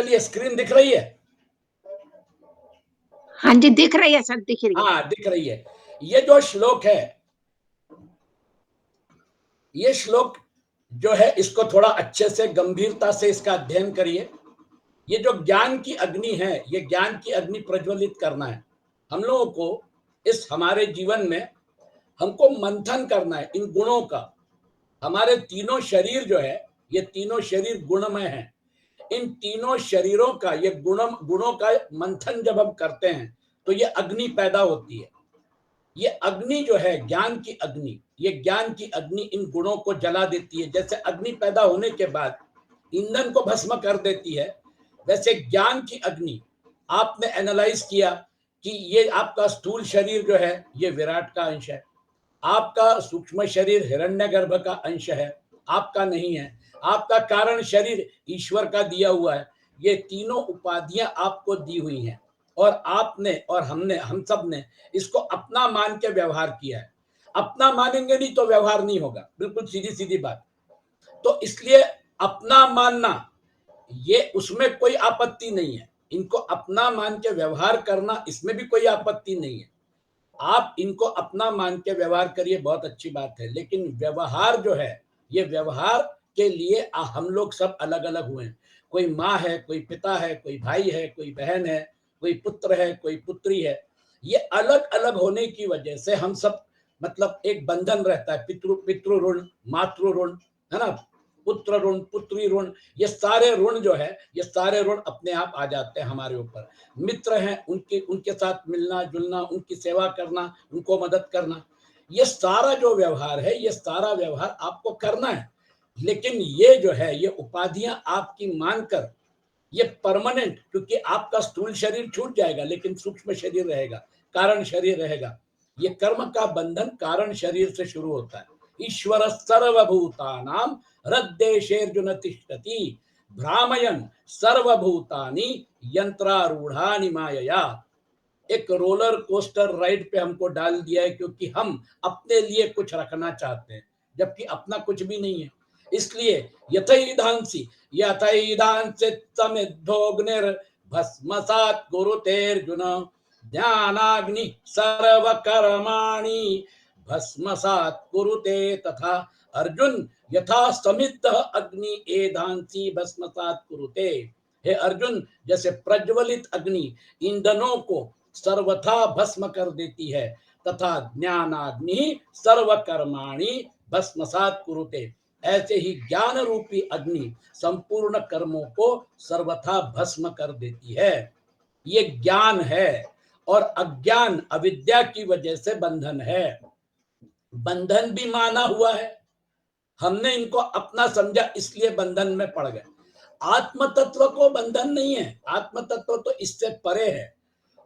चलिए, स्क्रीन दिख रही है? हाँ जी, दिख रही है सर, दिख रही है। हाँ, दिख रही है। ये जो श्लोक है, ये श्लोक जो है, इसको थोड़ा अच्छे से गंभीरता से इसका अध्ययन करिए। ये जो ज्ञान की अग्नि है, ये ज्ञान की अग्नि प्रज्वलित करना है हम लोगों को। इस हमारे जीवन में हमको मंथन करना है इन गुणों का। हमारे तीनों शरीर जो है, ये तीनों शरीर गुणमय हैं। इन तीनों शरीरों का ये गुणों का मंथन जब हम करते हैं तो ये अग्नि पैदा होती है। ये अग्नि जो है, ज्ञान की अग्नि, ये ज्ञान की अग्नि इन गुणों को जला देती है। जैसे अग्नि पैदा होने के बाद ईंधन को भस्म कर देती है, वैसे ज्ञान की अग्नि, आपने एनालाइज किया कि ये आपका स्थूल शरीर जो है, ये विराट का अंश है। आपका सूक्ष्म शरीर हिरण्यगर्भ का अंश है, आपका नहीं है। आपका कारण शरीर ईश्वर का दिया हुआ है। ये तीनों उपाधियां आपको दी हुई हैं और आपने और हमने, हम सब ने इसको अपना मान के व्यवहार किया है। अपना मानेंगे नहीं तो व्यवहार नहीं होगा, बिल्कुल सीधी सीधी बात। तो इसलिए अपना मानना, ये उसमें कोई आपत्ति नहीं है। इनको अपना मान के व्यवहार करना, इसमें भी कोई आपत्ति नहीं है। आप इनको अपना मान के व्यवहार करिए, बहुत अच्छी बात है। लेकिन व्यवहार जो है, ये व्यवहार के लिए हम लोग सब अलग अलग हुए हैं। कोई माँ है, कोई पिता है, कोई भाई है, कोई बहन है, कोई पुत्र है, कोई पुत्री है। ये अलग अलग होने की वजह से हम सब, मतलब एक बंधन रहता है, पितृ ऋण, मातृ ऋण, है ना, पुत्र ऋण, पुत्री ऋण। ये सारे ऋण जो है, ये सारे ऋण अपने आप आ जाते हैं हमारे ऊपर। मित्र हैं, उनके उनके साथ मिलना जुलना, उनकी सेवा करना, उनको मदद करना, ये सारा जो व्यवहार है, ये सारा व्यवहार आपको करना है। लेकिन ये जो है, ये उपाधियां आपकी मानकर, ये परमानेंट, क्योंकि आपका स्थूल शरीर छूट जाएगा लेकिन सूक्ष्म शरीर रहेगा, कारण शरीर रहेगा। ये कर्म का बंधन कारण शरीर से शुरू होता है। ईश्वर सर्वभूतानां हृद्देशेर्जुन तिष्ठति भ्रामयन् सर्वभूतानि यंत्रारूढ़ानि मायया। एक रोलर कोस्टर राइड पे हमको डाल दिया है, क्योंकि हम अपने लिए कुछ रखना चाहते हैं, जबकि अपना कुछ भी नहीं है। इसलिए यथैधांसि यथैधांसितमिद्धोऽग्निर् भस्मसात् कुरुतेऽर्जुन ध्यानाग्नि सर्वकर्माणि भस्मसात् कुरुते तथा। अर्जुन, यथा समिद्ध अग्नि एधांसि भस्मसात् कुरुते। हे अर्जुन, जैसे प्रज्वलित अग्नि ईंधनों को सर्वथा भस्म कर देती है, तथा ज्ञानाग्नि सर्वकर्माणि भस्मसात् कुरुते, ऐसे ही ज्ञान रूपी अग्नि संपूर्ण कर्मों को सर्वथा भस्म कर देती है। ये ज्ञान है, और अज्ञान अविद्या की वजह से बंधन है। बंधन भी माना हुआ है, हमने इनको अपना समझा, इसलिए बंधन में पड़ गए। आत्म तत्व को बंधन नहीं है, आत्म तत्व तो इससे परे है,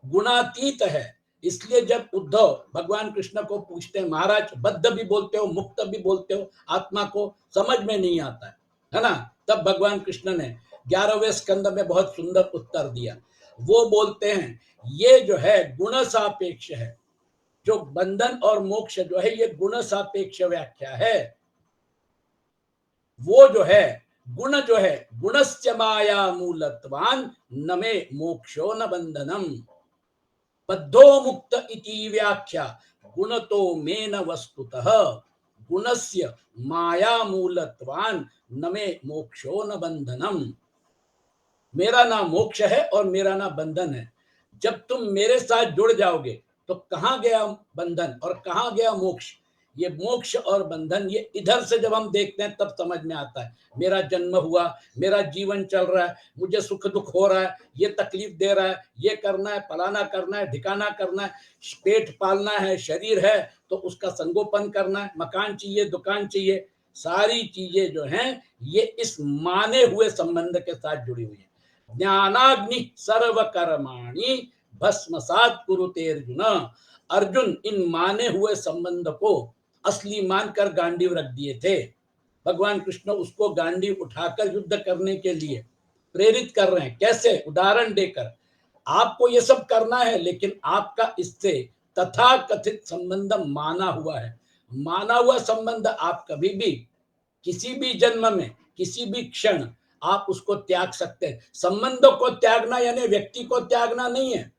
गुणातीत है। इसलिए जब उद्धव भगवान कृष्ण को पूछते हैं, महाराज बद्ध भी बोलते हो, मुक्त भी बोलते हो, आत्मा को समझ में नहीं आता है ना, तब भगवान कृष्ण ने 11वें स्कंद में बहुत सुंदर उत्तर दिया। वो बोलते हैं, ये जो है गुण सापेक्ष है। जो बंधन और मोक्ष जो है, ये गुण सापेक्ष व्याख्या है। वो जो है गुण, जो है गुणस्य माया मूलत्वान न मे मोक्षो न बंधनम बद्धो मुक्त इति व्याख्या गुण तो मे न वस्तुतः गुणस्य माया मूलत्वान न मे मोक्षो न बंधनम। मेरा ना मोक्ष है और मेरा ना बंधन है। जब तुम मेरे साथ जुड़ जाओगे तो कहाँ गया बंधन और कहाँ गया मोक्ष। ये मोक्ष और बंधन, ये इधर से जब हम देखते हैं तब समझ में आता है। मेरा जन्म हुआ, मेरा जीवन चल रहा है, मुझे सुख दुख हो रहा है, ये तकलीफ दे रहा है, ये करना है, फलाना करना है, ढिकाना करना है, पेट पालना है, शरीर है तो उसका संगोपन करना है, मकान चाहिए, दुकान चाहिए। सारी चीजें जो हैं, ये इस माने हुए संबंध के साथ जुड़ी हुई है। ज्ञानाग्नि सर्वकर्माणि भस्मसात् कुरुते अर्जुन। अर्जुन इन माने हुए संबंध को असली मानकर गांडीव रख दिए थे। भगवान कृष्ण उसको गांडीव उठाकर युद्ध करने के लिए प्रेरित कर रहे हैं। कैसे? उदाहरण देकर, आपको ये सब करना है, लेकिन आपका इससे तथा कथित संबंध माना हुआ है। माना हुआ संबंध आप कभी भी, किसी भी जन्म में, किसी भी क्षण आप उसको त्याग सकते हैं। संबंधों को त्यागना यानी व्यक्ति को त्यागना नहीं है।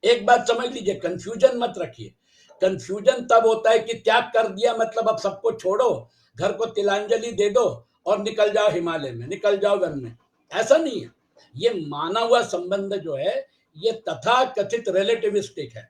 एक बात समझ लीजिए, कंफ्यूजन मत रखिए। कंफ्यूजन तब होता है कि त्याग कर दिया मतलब अब सबको छोड़ो, घर को तिलांजलि दे दो और निकल जाओ हिमालय में, निकल जाओ वन में। ऐसा नहीं है। ये माना हुआ संबंध जो है ये तथा कथित रिलेटिविस्टिक है।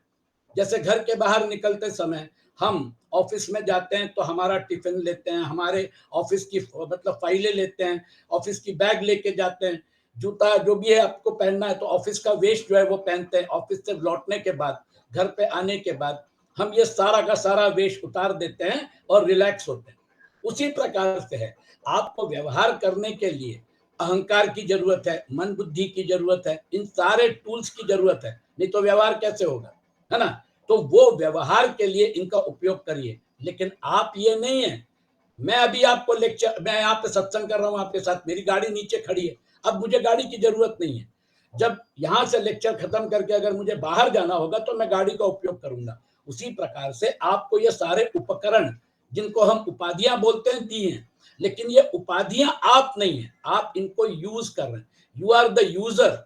जैसे घर के बाहर निकलते समय हम ऑफिस में जाते हैं तो हमारा टिफिन लेते हैं, हमारे ऑफिस की मतलब फाइलें लेते हैं, ऑफिस की बैग लेके जाते हैं, जूता जो भी है आपको पहनना है तो ऑफिस का वेस्ट जो है वो पहनते हैं। ऑफिस से लौटने के बाद, घर पे आने के बाद हम ये सारा का सारा वेस्ट उतार देते हैं और रिलैक्स होते हैं। उसी प्रकार से है, आपको व्यवहार करने के लिए अहंकार की जरूरत है, मन बुद्धि की जरूरत है, इन सारे टूल्स की जरूरत है, नहीं तो व्यवहार कैसे होगा, है ना? तो वो व्यवहार के लिए इनका उपयोग करिए। लेकिन आप ये नहीं है, मैं अभी आपको लेक्चर, मैं यहाँ पे सत्संग कर रहा हूँ आपके साथ, मेरी गाड़ी नीचे खड़ी है, अब मुझे गाड़ी की जरूरत नहीं है। जब यहाँ से लेक्चर खत्म करके अगर मुझे बाहर जाना होगा तो मैं गाड़ी का उपयोग करूंगा। उसी प्रकार से आपको ये सारे उपकरण जिनको हम उपाधियां बोलते हैं दी हैं, लेकिन ये उपाधियां आप नहीं है, आप इनको यूज कर रहे हैं। You are the user.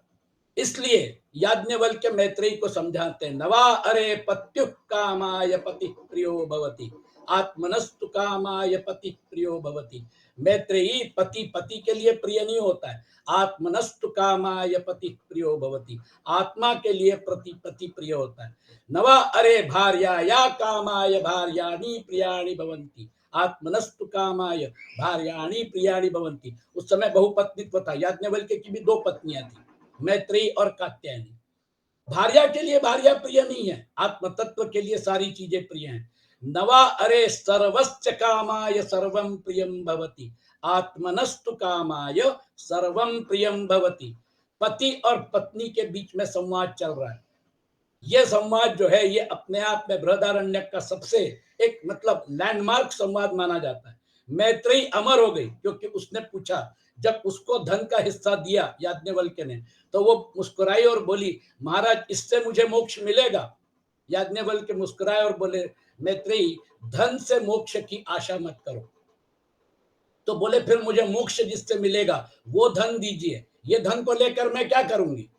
इसलिए याज्ञवल्क्य मैत्रेयी को समझाते हैं, नवा अरे पत्यु कामाय पति प्रियो भवति, आत्मनस्तु कामाय पति प्रियो भवति। मैत्रेयी, पति पति के लिए प्रिय नहीं होता है, आत्मनस्तु कामाय पति प्रियो भवति, आत्मा के लिए प्रति पति प्रिय होता है। नवा अरे भार्या या कामाय भार्याणि प्रियाणि भवन्ति, आत्मनस्तु कामाय भार्याणि प्रियाणि भवन्ति। उस समय बहुपत्नीत्व था, याज्ञवल्क्य की भी 2 पत्नियां थी, मैत्रेयी और कात्यायनी। भार्या के लिए भार्या प्रिय नहीं है, आत्म तत्व के लिए सारी चीजें प्रिय हैं। नवा अरे सर्वस्य कामाय सर्वं प्रियं भवति, आत्मनस्तु कामाय सर्वं प्रियं भवति। पति और पत्नी के बीच में संवाद चल रहा है। यह संवाद जो है ये अपने आप में बृहदारण्यक का सबसे एक मतलब लैंडमार्क संवाद माना जाता है। मैत्रेयी अमर हो गई क्योंकि उसने पूछा, जब उसको धन का हिस्सा दिया याज्ञवल्क्य ने, तो वो मुस्कुराई और बोली, महाराज इससे मुझे मोक्ष मिलेगा? याज्ञवल्क्य मुस्कुराए और बोले, मैत्रेयी धन से मोक्ष की आशा मत करो। तो बोले, फिर मुझे मोक्ष जिससे मिलेगा वो धन दीजिए, ये धन को लेकर मैं क्या करूंगी?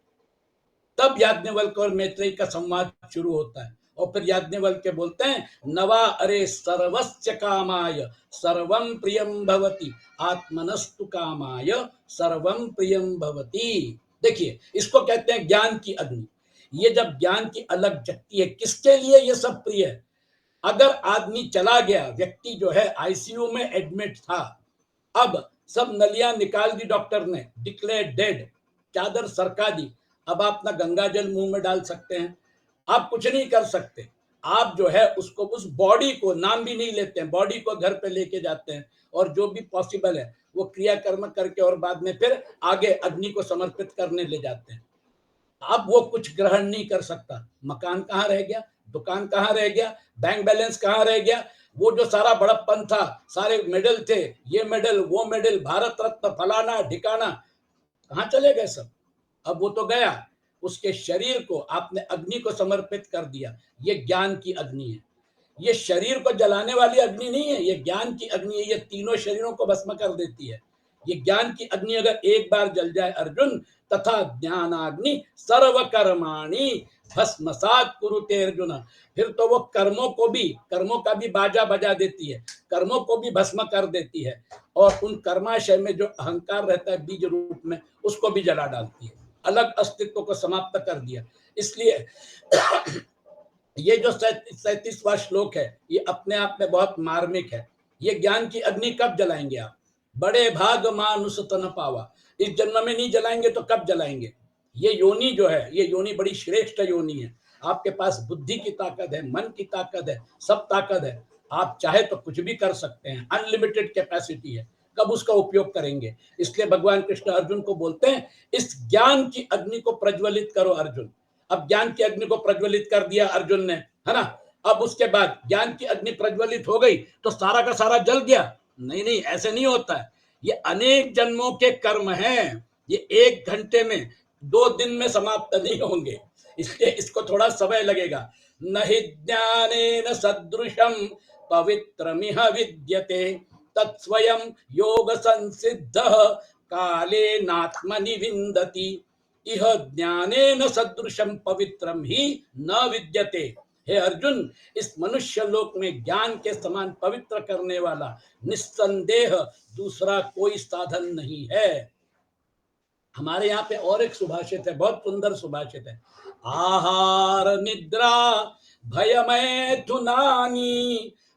तब याज्ञवल्क्य और मैत्रेयी का संवाद शुरू होता है। और फिर याज्ञवल्क्य बोलते हैं, नवा अरे सर्वस्य कामाय सर्वं प्रियं भवति, आत्मनस्तु कामाय सर्वं प्रियं भवति। देखिए, इसको कहते हैं ज्ञान की अग्नि। ये जब ज्ञान की अलग जगती है, किसके लिए ये सब प्रिय है? अगर आदमी चला गया, व्यक्ति जो है आईसीयू में एडमिट था, अब सब नलियां निकाल दी डॉक्टर ने, डिक्लेयर डेड, चादर सरका दी, अब आप ना गंगा जल मुंह में डाल सकते हैं, आप कुछ नहीं कर सकते। आप जो है उसको, उस बॉडी को, नाम भी नहीं लेते हैं, बॉडी को घर पे लेके जाते हैं और जो भी पॉसिबल है वो क्रियाकर्म करके और बाद में फिर आगे अग्नि को समर्पित करने ले जाते हैं। अब वो कुछ ग्रहण नहीं कर सकता। मकान कहाँ रह गया, दुकान कहाँ रह गया, बैंक बैलेंस कहाँ रह गया, वो जो सारा बड़प्पन था, सारे मेडल थे, ये मेडल वो मेडल, भारत रत्न फलाना ढिकाना, कहाँ चले गए सब? अब वो तो गया। उसके शरीर को आपने अग्नि को समर्पित कर दिया। ये ज्ञान की अग्नि है। ये शरीर को जलाने वाली अग्नि नहीं है, ये ज्ञान की अग्नि है। ये तीनों शरीरों को भस्म कर देती है। ये ज्ञान की अग्नि अगर एक बार जल जाए अर्जुन, तथा ज्ञानाग्नि सर्व कर्माणि भस्मसात कुरुते अर्जुन, फिर तो वो कर्मों का भी बाजा बजा देती है, कर्मों को भी भस्म कर देती है, और उन कर्माशय में जो अहंकार रहता है बीज रूप में, उसको भी जला डालती है, अलग अस्तित्व को समाप्त कर दिया। इसलिए ये जो 37वां श्लोक है ये अपने आप में बहुत मार्मिक है। ये ज्ञान की अग्नि कब जलाएंगे आप? बड़े भाग मानुष तन पावा, इस जन्म में नहीं जलाएंगे तो कब जलाएंगे? ये योनि जो है, ये योनि बड़ी श्रेष्ठ योनि है। आपके पास बुद्धि की ताकत है, मन की ताकत है, सब ताकत है। आप चाहे तो कुछ भी कर सकते हैं, अनलिमिटेड कैपेसिटी है। कब उसका उपयोग करेंगे? इसलिए भगवान कृष्ण अर्जुन को बोलते हैं, इस ज्ञान की अग्नि को प्रज्वलित करो अर्जुन। अब ज्ञान की अग्नि को प्रज्वलित कर दिया अर्जुन ने, है ना? अब उसके बाद ज्ञान की अग्नि प्रज्वलित हो गई तो सारा का सारा जल गया? नहीं नहीं, ऐसे नहीं होता है। ये अनेक जन्मों के कर्म हैं, ये 1 घंटे में 2 दिन में समाप्त नहीं होंगे, इसलिए इसको थोड़ा समय लगेगा। नहि ज्ञानेन सदृशम पवित्रमिह विद्यते, तत्स्वयं योग संसिद्ध कालेनात्मनि विन्दति इह ज्ञानेन सदृशं पवित्रम ही न विद्यते। हे अर्जुन, इस मनुष्य लोक में ज्ञान के समान पवित्र करने वाला निस्संदेह दूसरा कोई साधन नहीं है। हमारे यहाँ पे और एक सुभाषित है, बहुत सुंदर सुभाषित है। आहार निद्रा भयमैथुनानि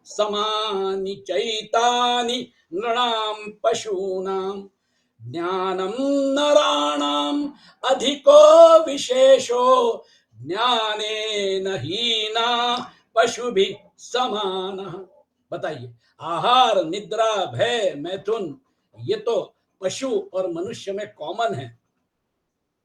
समानि चैतानि नृणां पशूनां ज्ञानं नराणां अधिको विशेषो ज्ञानेन हीना पशुभिः समानः। बताइए, आहार निद्रा भय मैथुन ये तो पशु और मनुष्य में कॉमन है।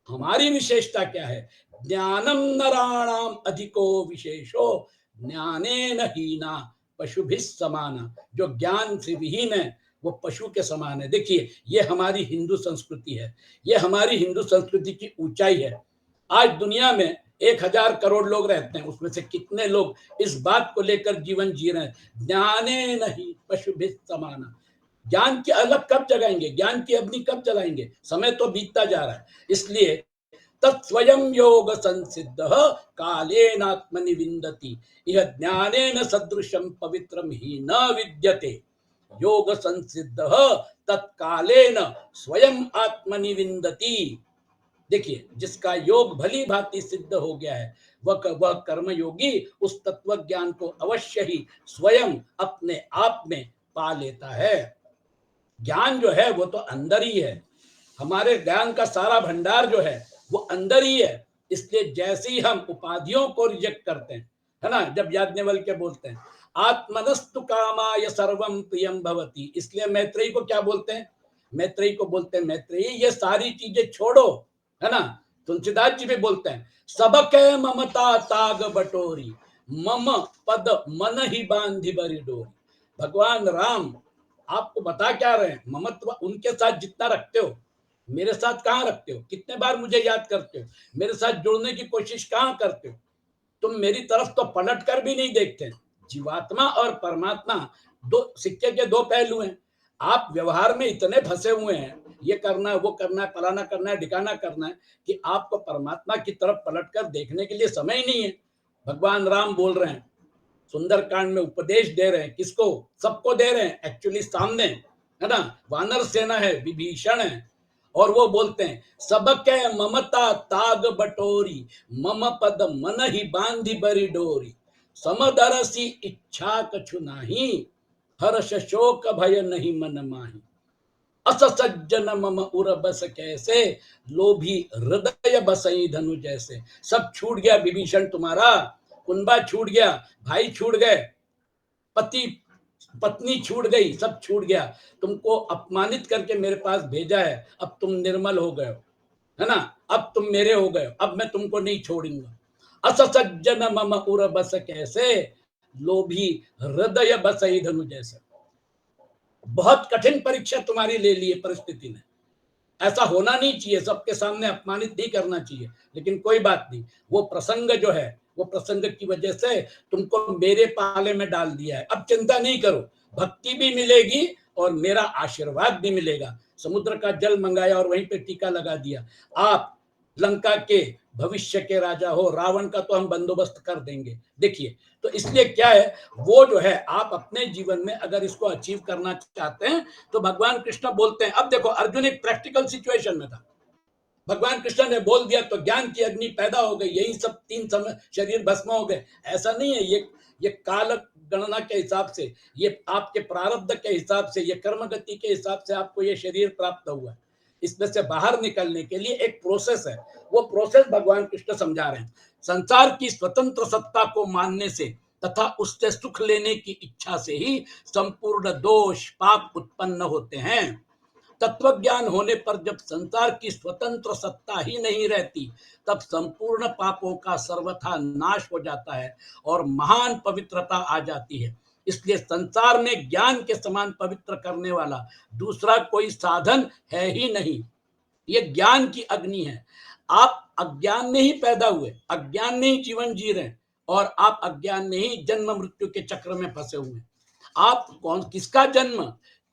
हमारी विशेषता क्या है? ज्ञानम नराणाम अधिको विशेषो ज्ञानेन हीना पशुभिः समाना। जो ज्ञान से विहीन है वो पशु के समान है। देखिए, ये हमारी हिंदू संस्कृति है, ये हमारी हिंदू संस्कृति की ऊंचाई है। आज दुनिया में 1000 करोड़ लोग रहते हैं, उसमें से कितने लोग इस बात को लेकर जीवन जी रहे हैं, ज्ञानेन ही पशुभिः समाना। ज्ञान की अलग कब जगाएंगे, ज्ञान की अग्नि कब जलाएंगे? समय तो बीतता जा रहा है। इसलिए तत्स्वयं योग संसिद्ध कालेनात्मनि विन्दति इह ज्ञानेन सदृशं पवित्रम ही न विद्यते। योग संसिद्ध तत्कालेन स्वयं आत्मनि विन्दति। देखिए, जिसका योग भली भांति सिद्ध हो गया है वह कर्मयोगी उस तत्व ज्ञान को अवश्य ही स्वयं अपने आप में पा लेता है। ज्ञान जो है वो तो अंदर ही है। हमारे ज्ञान का सारा भंडार जो है वो अंदर ही है। इसलिए जैसे ही हम उपाधियों को रिजेक्ट करते हैं, है ना, जब याज्ञवल्क्य बोलते हैं आत्मनस्तु कामाय सर्वम प्रियम भवति, इसलिए मैत्रेयी को क्या बोलते हैं? मैत्रेयी को बोलते हैं, मैत्रेयी ये सारी चीजें छोड़ो, है ना। तुलसीदास जी भी बोलते हैं सबके ममता ताग बटोरी मम पद मन ही बांधी बरी डोरी। भगवान राम आपको बता क्या रहे हैं? ममत्व उनके साथ जितना रखते हो मेरे साथ कहाँ रखते हो? कितने बार मुझे याद करते हो? मेरे साथ जुड़ने की कोशिश कहाँ करते हो? तुम मेरी तरफ तो पलट कर भी नहीं देखते। जीवात्मा और परमात्मा दो सिक्के के दो पहलू हैं। आप व्यवहार में इतने फंसे हुए हैं, ये करना है वो करना है फलाना करना है ढिकाना करना है, कि आपको परमात्मा की तरफ पलट कर देखने के लिए समय ही नहीं है। भगवान राम बोल रहे हैं, सुंदरकांड में उपदेश दे रहे हैं, किसको? सबको दे रहे हैं। एक्चुअली सामने, है ना, वानर सेना है, विभीषण है, और वो बोलते हैं सबके ममता ताग बटोरी मम पद मन ही बांधी बरी डोरी समदरसी इच्छा कछु नाही हर्ष शोक भय नहीं मन माही अस सज्जन मम उर बस कैसे लोभी हृदय बसई धनु जैसे। सब छूट गया विभीषण तुम्हारा, कुंबा छूट गया, भाई छूट गए, पति पत्नी छूट गई, सब छूट गया। तुमको अपमानित करके मेरे पास भेजा है, अब तुम निर्मल हो गए हो, है ना, अब तुम मेरे हो गए हो, अब मैं तुमको नहीं छोड़ूंगा। अस सज्जन मम उर बस कैसे लोभी हृदय बसई धनु जैसे। बहुत कठिन परीक्षा तुम्हारी ले ली है परिस्थिति ने। ऐसा होना नहीं चाहिए, सबके सामने अपमानित नहीं करना चाहिए, लेकिन कोई बात नहीं। वो प्रसंग जो है, वो प्रसंग की वजह से तुमको मेरे पाले में डाल दिया है। अब चिंता नहीं करो, भक्ति भी मिलेगी और मेरा आशीर्वाद भी मिलेगा। समुद्र का जल मंगाया और वहीं पे टीका लगा दिया। आप लंका के भविष्य के राजा हो, रावण का तो हम बंदोबस्त कर देंगे। देखिए, तो इसलिए क्या है, वो जो है आप अपने जीवन में अगर इसको अचीव करना चाहते हैं तो भगवान कृष्ण बोलते हैं। अब देखो, अर्जुन एक प्रैक्टिकल सिचुएशन में था, भगवान कृष्ण ने बोल दिया तो ज्ञान की अग्नि पैदा हो गई, यही सब 3 समय शरीर भस्म हो गए। ऐसा नहीं है, ये काल गणना के हिसाब से, ये आपके प्रारब्ध के हिसाब से, ये कर्म गति के हिसाब से आपको ये शरीर प्राप्त हुआ है। इसमें से बाहर निकलने के लिए एक प्रोसेस है, वो प्रोसेस भगवान कृष्ण समझा रहे हैं। संसार की स्वतंत्र सत्ता को मानने से तथा उससे सुख लेने की इच्छा से ही संपूर्ण दोष पाप उत्पन्न होते हैं। तत्व ज्ञान होने पर जब संसार की स्वतंत्र सत्ता ही नहीं रहती, तब संपूर्ण पापों का सर्वथा नाश हो जाता है और महान पवित्रता आ जाती है। इसलिए संसार में ज्ञान के समान पवित्र करने वाला दूसरा कोई साधन है ही नहीं। ये ज्ञान की अग्नि है। आप अज्ञान में ही पैदा हुए, अज्ञान में ही जीवन जी रहे हैं, और आप अज्ञान में ही जन्म मृत्यु के चक्र में फंसे हुए हैं। आप कौन किसका जन्म,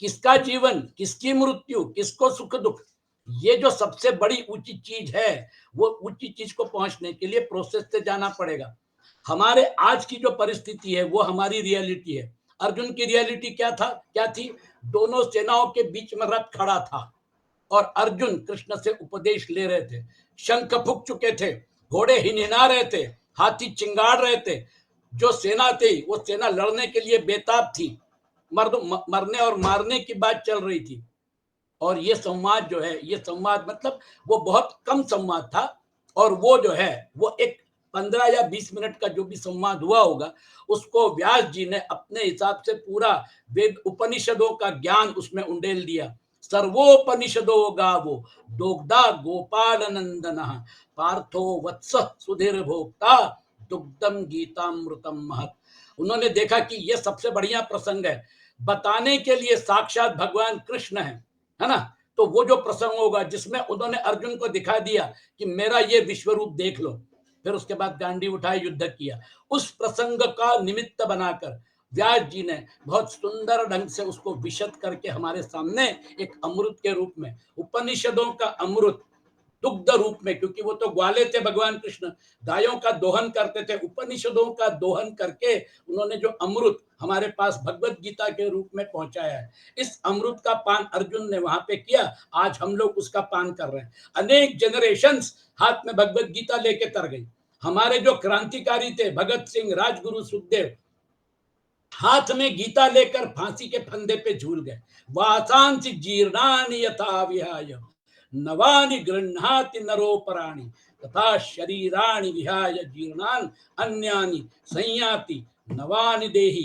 किसका जीवन, किसकी मृत्यु, किसको सुख दुख, ये जो सबसे बड़ी ऊंची चीज है, वो ऊंची चीज को पहुंचने के लिए प्रोसेस से जाना पड़ेगा। हमारे आज की जो परिस्थिति है वो हमारी रियलिटी है। अर्जुन की रियलिटी क्या थी? दोनों सेनाओं के बीच में रथ खड़ा था और अर्जुन कृष्ण से उपदेश ले रहे थे। शंख फूक चुके थे, घोड़े हिनहिना रहे थे, हाथी चिंगाड़ रहे थे। जो सेना थी वो सेना लड़ने के लिए बेताब थी, मरने और मारने की बात चल रही थी। और ये संवाद जो है, ये संवाद मतलब वो बहुत कम संवाद था, और वो जो है वो एक 15 या 20 मिनट का जो भी संवाद हुआ होगा, उसको व्यास जी ने अपने हिसाब से पूरा वेद उपनिषदों का ज्ञान उसमें उंडेल दिया। सर्वोपनिषदो गावो दोग्धा गोपाल नंदन पार्थो वत्स सुधीर भोक्ता दुग्धम गीतामृतम महत। उन्होंने देखा कि ये सबसे बढ़िया प्रसंग है, बताने के लिए साक्षात भगवान कृष्ण है ना। तो वो जो प्रसंग होगा जिसमें उन्होंने अर्जुन को दिखा दिया कि मेरा ये विश्व रूप देख लो, फिर उसके बाद गांडी उठाए युद्ध किया, उस प्रसंग का निमित्त बनाकर व्यास जी ने बहुत सुंदर ढंग से उसको विशद करके हमारे सामने एक अमृत के रूप में, उपनिषदों का अमृत दुग्ध रूप में, क्योंकि वो तो ग्वाले थे भगवान कृष्ण, गायों का दोहन करते थे, उपनिषदों का दोहन करके उन्होंने जो अमृत हमारे पास भगवत गीता के रूप में पहुंचाया है, इस अमृत का पान अर्जुन ने वहां पे किया। आज हम लोग उसका पान कर रहे हैं। अनेक जनरेशंस हाथ में भगवत गीता लेके तर गई। हमारे जो क्रांतिकारी थे भगत सिंह, राजगुरु, सुखदेव, हाथ में गीता लेकर फांसी के फंदे पे झूल गए। वासांसि जीर्णानि यथा विहाय नवानि गृह्णाति नरोपराणि तथा शरीराणि विहाय जीर्णान अन्यानि संयाति नवानि देहि।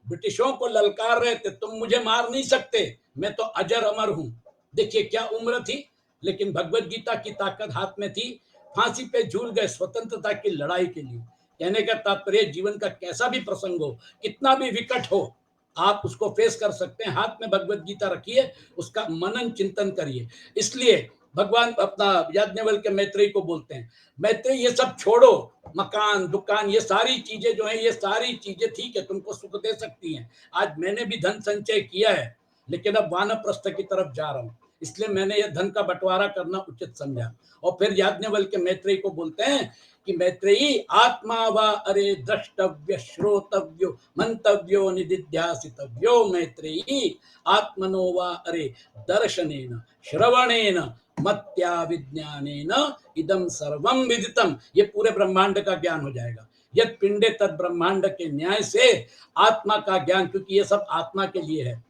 ब्रिटिशों को ललकार रहे थे, तुम मुझे मार नहीं सकते, मैं तो अजर अमर हूं। देखिए क्या उम्र थी, लेकिन भगवत गीता की ताकत हाथ में थी। फांसी पे झूल गए स्वतंत्रता की लड़ाई के लिए। कहने का तात्पर्य जीवन का कैसा भी प्रसंग हो, कितना भी विकट हो, आप उसको फेस कर सकते हैं। हाथ में भगवत गीता रखिए, उसका मनन चिंतन करिए। इसलिए भगवान अपना याज्ञवल्क्य मैत्रेयी को बोलते हैं, मैत्रेयी ये सब छोड़ो, मकान दुकान ये सारी चीजें जो है, ये सारी चीजें ठीक है, तुमको सुख दे सकती हैं। आज मैंने भी धन संचय किया है, लेकिन अब वानप्रस्थ की तरफ जा रहा हूं, इसलिए मैंने यह धन का बंटवारा करना उचित समझा। और फिर याज्ञवल्क्य मैत्रेयी को बोलते हैं कि मैत्रेयी आत्मा वा अरे द्रष्टव्य श्रोतव्यो मंतव्यो निदिध्यासितव्यो मैत्रेयी आत्मनो वा अरे दर्शनेन श्रवणेन मत्या विज्ञानेन इदम सर्वम विदितम। ये पूरे ब्रह्मांड का ज्ञान हो जाएगा। यद पिंडे तद ब्रह्मांड के न्याय से आत्मा का ज्ञान, क्योंकि ये सब आत्मा के लिए है,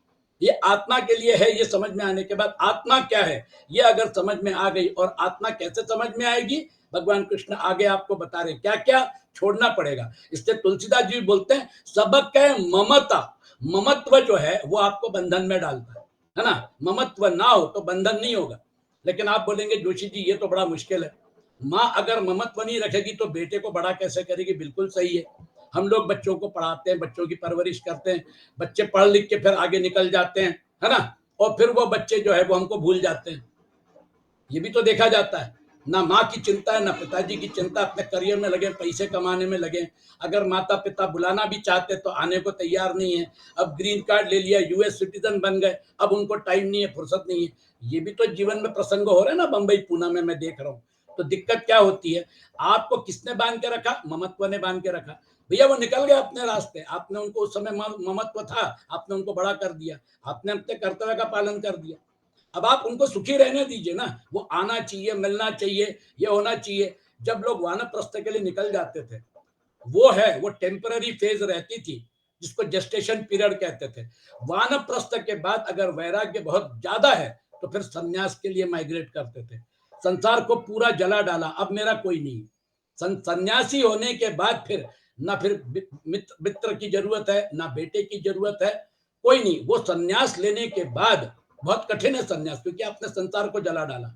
ये आत्मा के लिए है। ये समझ में आने के बाद आत्मा क्या है ये अगर समझ में आ गई, और आत्मा कैसे समझ में आएगी भगवान कृष्ण आगे आपको बता रहे क्या क्या छोड़ना पड़ेगा। इसलिए तुलसीदास जी बोलते हैं सबक है ममता, ममत्व जो है वो आपको बंधन में डालता है ना। ममत्व ना हो तो बंधन नहीं होगा। लेकिन आप बोलेंगे जोशी जी ये तो बड़ा मुश्किल है, माँ अगर ममत्व नहीं रखेगी तो बेटे को बड़ा कैसे करेगी। बिल्कुल सही है, हम लोग बच्चों को पढ़ाते हैं, बच्चों की परवरिश करते हैं, बच्चे पढ़ लिख के फिर आगे निकल जाते हैं, है ना, और फिर वो बच्चे जो है वो हमको भूल जाते हैं। ये भी तो देखा जाता है, ना माँ की चिंता है ना पिताजी की चिंता, अपने करियर में लगे, पैसे कमाने में लगे। अगर माता पिता बुलाना भी चाहते तो आने को तैयार नहीं है। अब ग्रीन कार्ड ले लिया, यूएस सिटीजन बन गए, अब उनको टाइम नहीं है, फुर्सत नहीं है। ये भी तो जीवन में प्रसंग हो रहे हैं ना, बंबई पूना में मैं देख रहा हूँ। तो दिक्कत क्या होती है, आपको किसने बांध के रखा? ममत्व ने बांध के रखा। भैया वो निकल गए अपने रास्ते, आपने उनको उस समय ममत्व था, आपने उनको बड़ा कर दिया, आपने अपने कर्तव्य का पालन कर दिया। अब आप उनको सुखी रहने दीजिए ना, वो आना चाहिए, मिलना चाहिए, ये होना चाहिए। जब लोग वानप्रस्थ के लिए निकल जाते थे, वो टेम्पररी फेज रहती थी, जिसको जेस्टेशन पीरियड कहते थे। वानप्रस्थ के बाद अगर वैराग्य बहुत ज्यादा है तो फिर संन्यास के लिए माइग्रेट करते थे। संसार को पूरा जला डाला, अब मेरा कोई नहीं। सन्यासी होने के बाद फिर ना फिर मित्र की जरूरत है, ना बेटे की जरूरत है, कोई नहीं। वो सन्यास लेने के बाद बहुत कठिन है सन्यास, क्योंकि आपने संसार को जला डाला।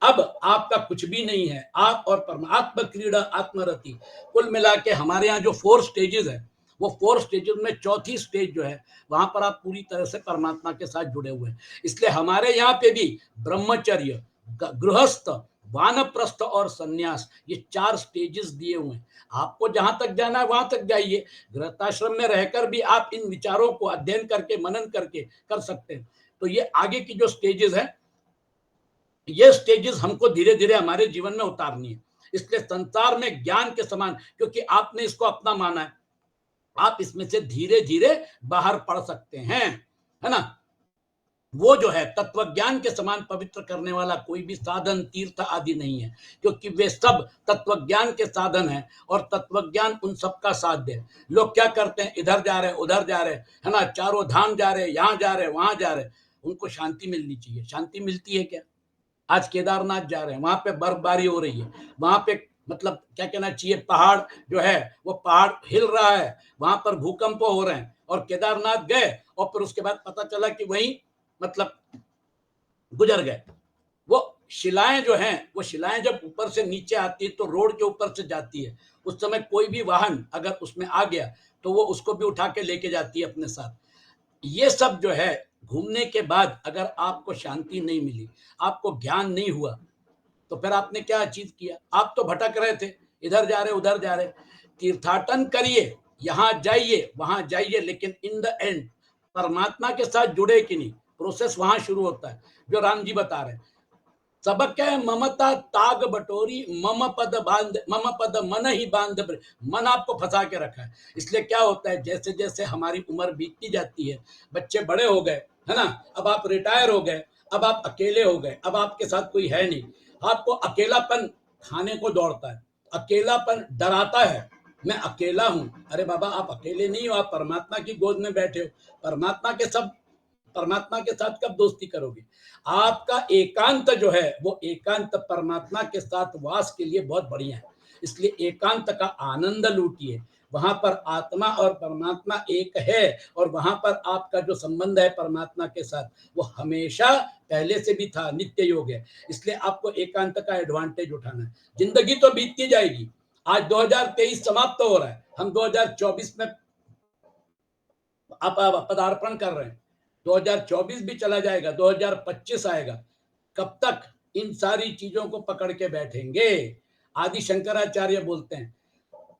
अब आपका कुछ भी नहीं है, आप और परमात्मा क्रीड़ा आत्मरति। कुल मिला के हमारे यहाँ जो 4 स्टेजेस है, वो 4 स्टेजेस में चौथी स्टेज जो है, वहां पर आप पूरी तरह से परमात्मा के साथ जुड़े हुए हैं। इसलिए हमारे यहाँ पे भी ब्रह्मचर्य, गृहस्थ, वानप्रस्थ और सन्यास, ये 4 स्टेजेस दिए हुए हैं। आपको जहां तक जाना है वहां तक जाइए। गृहस्थाश्रम में रहकर भी आप इन विचारों को अध्ययन करके मनन करके कर सकते हैं। तो ये आगे की जो स्टेजेस है, ये स्टेजेस हमको धीरे धीरे हमारे जीवन में उतारनी है। इसलिए संसार में ज्ञान के समान, क्योंकि आपने इसको अपना माना है, आप इसमें से धीरे धीरे बाहर पड़ सकते हैं, है ना। वो जो है तत्व ज्ञान के समान पवित्र करने वाला कोई भी साधन तीर्थ आदि नहीं है, क्योंकि वे सब तत्व ज्ञान के साधन हैं और तत्व ज्ञान उन सबका साध्य है। लोग क्या करते हैं, इधर जा रहे हैं उधर जा रहे हैं, है ना, चारों धाम जा रहे हैं, यहाँ जा रहे हैं वहां जा रहे हैं। उनको शांति मिलनी चाहिए। शांति मिलती है क्या? आज केदारनाथ जा रहे हैं, वहां पे बर्फबारी हो रही है, वहां पे मतलब क्या कहना चाहिए, पहाड़ जो है वो पहाड़ हिल रहा है, वहां पर भूकंप हो रहे हैं, और केदारनाथ गए और फिर उसके बाद पता चला कि वहीं मतलब गुजर गए। वो शिलाएं जो हैं, वो शिलाएं जब ऊपर से नीचे आती है तो रोड के ऊपर से जाती है, उस समय कोई भी वाहन अगर उसमें आ गया तो वो उसको भी उठा के लेके जाती है अपने साथ। ये सब जो है घूमने के बाद अगर आपको शांति नहीं मिली, आपको ज्ञान नहीं हुआ, तो फिर आपने क्या चीज किया? आप तो भटक रहे थे, इधर जा रहे उधर जा रहे। तीर्थाटन करिए, यहां जाइए वहां जाइए, लेकिन इन द एंड परमात्मा के साथ जुड़े कि नहीं, प्रोसेस वहां शुरू होता है, जो राम जी बता रहे हैं। सबक है ममता ताग बटोरी, मम पद मन ही बांध। मन आपको फंसा के रखा है। इसलिए क्या होता है, जैसे जैसे हमारी उम्र बीतती जाती है, बच्चे बड़े हो गए, है ना, अब आप रिटायर हो गए, अब आप अकेले हो गए, अब आपके साथ कोई है नहीं, आपको अकेलापन खाने को दौड़ता है, अकेलापन डराता है, मैं अकेला हूं। अरे बाबा, आप अकेले नहीं हो, आप परमात्मा की गोद में बैठे हो। परमात्मा के साथ कब दोस्ती करोगे? आपका एकांत जो है, वो एकांत परमात्मा के साथ वास के लिए बहुत बढ़िया है। इसलिए एकांत का आनंद लूटिए। वहां पर आत्मा और परमात्मा एक है, और वहां पर आपका जो संबंध है परमात्मा के साथ, वो हमेशा पहले से भी था, नित्य योग है। इसलिए आपको एकांत का एडवांटेज उठाना है। जिंदगी तो बीतती जाएगी। आज 2023 समाप्त हो रहा है, हम 2024 में आप पदार्पण कर रहे हैं। 2024 भी चला जाएगा, 2025 आएगा। कब तक इन सारी चीजों को पकड़ के बैठेंगे? आदि शंकराचार्य बोलते हैं,